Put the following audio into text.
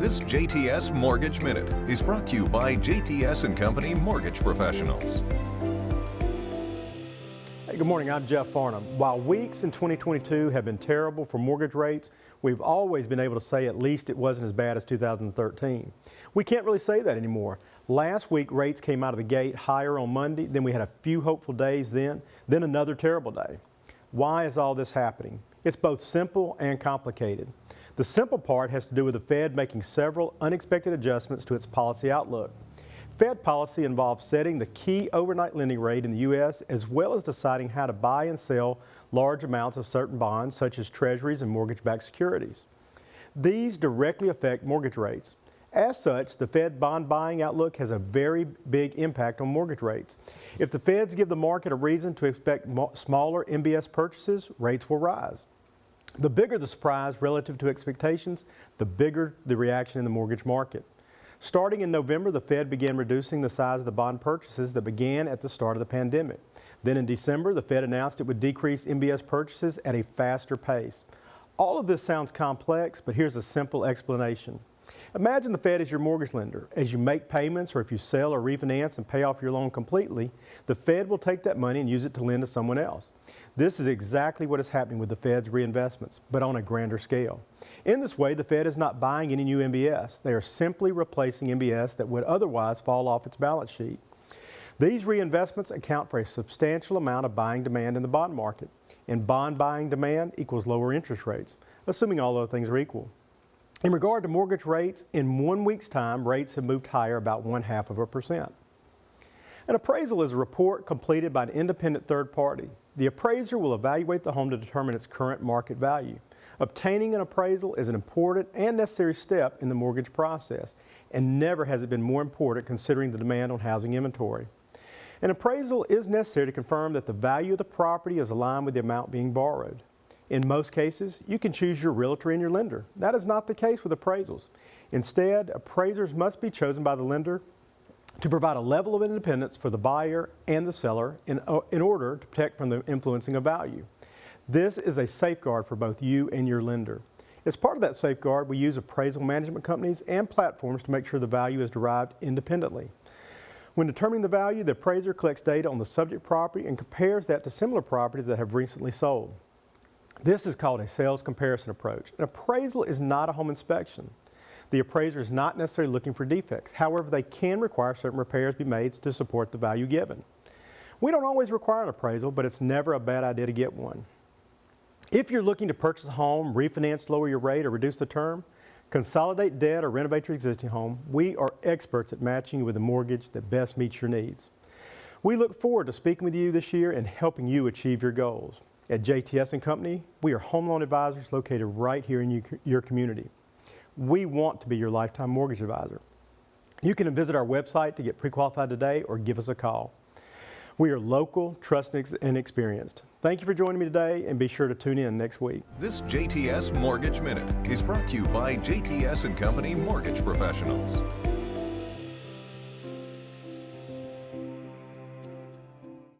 This JTS Mortgage Minute is brought to you by JTS and Company Mortgage Professionals. Hey, good morning, I'm Jeff Farnham. While weeks in 2022 have been terrible for mortgage rates, we've always been able to say at least it wasn't as bad as 2013. We can't really say that anymore. Last week, rates came out of the gate higher on Monday, then we had a few hopeful days then another terrible day. Why is all this happening? It's both simple and complicated. The simple part has to do with the Fed making several unexpected adjustments to its policy outlook. Fed policy involves setting the key overnight lending rate in the U.S. as well as deciding how to buy and sell large amounts of certain bonds such as treasuries and mortgage-backed securities. These directly affect mortgage rates. As such, the Fed bond buying outlook has a very big impact on mortgage rates. If the Feds give the market a reason to expect smaller MBS purchases, rates will rise. The bigger the surprise relative to expectations, the bigger the reaction in the mortgage market. Starting in November, the Fed began reducing the size of the bond purchases that began at the start of the pandemic. Then in December, the Fed announced it would decrease MBS purchases at a faster pace. All of this sounds complex, but here's a simple explanation. Imagine the Fed is your mortgage lender. As you make payments or if you sell or refinance and pay off your loan completely, the Fed will take that money and use it to lend to someone else. This is exactly what is happening with the Fed's reinvestments, but on a grander scale. In this way, the Fed is not buying any new MBS. They are simply replacing MBS that would otherwise fall off its balance sheet. These reinvestments account for a substantial amount of buying demand in the bond market, and bond buying demand equals lower interest rates, assuming all other things are equal. In regard to mortgage rates, in 1 week's time, rates have moved higher about 0.5%. An appraisal is a report completed by an independent third party. The appraiser will evaluate the home to determine its current market value. Obtaining an appraisal is an important and necessary step in the mortgage process, and never has it been more important considering the demand on housing inventory. An appraisal is necessary to confirm that the value of the property is aligned with the amount being borrowed. In most cases, you can choose your realtor and your lender. That is not the case with appraisals. Instead, appraisers must be chosen by the lender to provide a level of independence for the buyer and the seller in order to protect from the influencing of value. This is a safeguard for both you and your lender. As part of that safeguard, we use appraisal management companies and platforms to make sure the value is derived independently. When determining the value, the appraiser collects data on the subject property and compares that to similar properties that have recently sold. This is called a sales comparison approach. An appraisal is not a home inspection. The appraiser is not necessarily looking for defects. However, they can require certain repairs be made to support the value given. We don't always require an appraisal, but it's never a bad idea to get one. If you're looking to purchase a home, refinance, lower your rate, or reduce the term, consolidate debt, or renovate your existing home, we are experts at matching you with a mortgage that best meets your needs. We look forward to speaking with you this year and helping you achieve your goals. At JTS and Company, we are home loan advisors located right here in your community. We want to be your lifetime mortgage advisor. You can visit our website to get pre-qualified today or give us a call. We are local, trusted, and experienced. Thank you for joining me today, and be sure to tune in next week. This JTS Mortgage Minute is brought to you by JTS and Company Mortgage Professionals.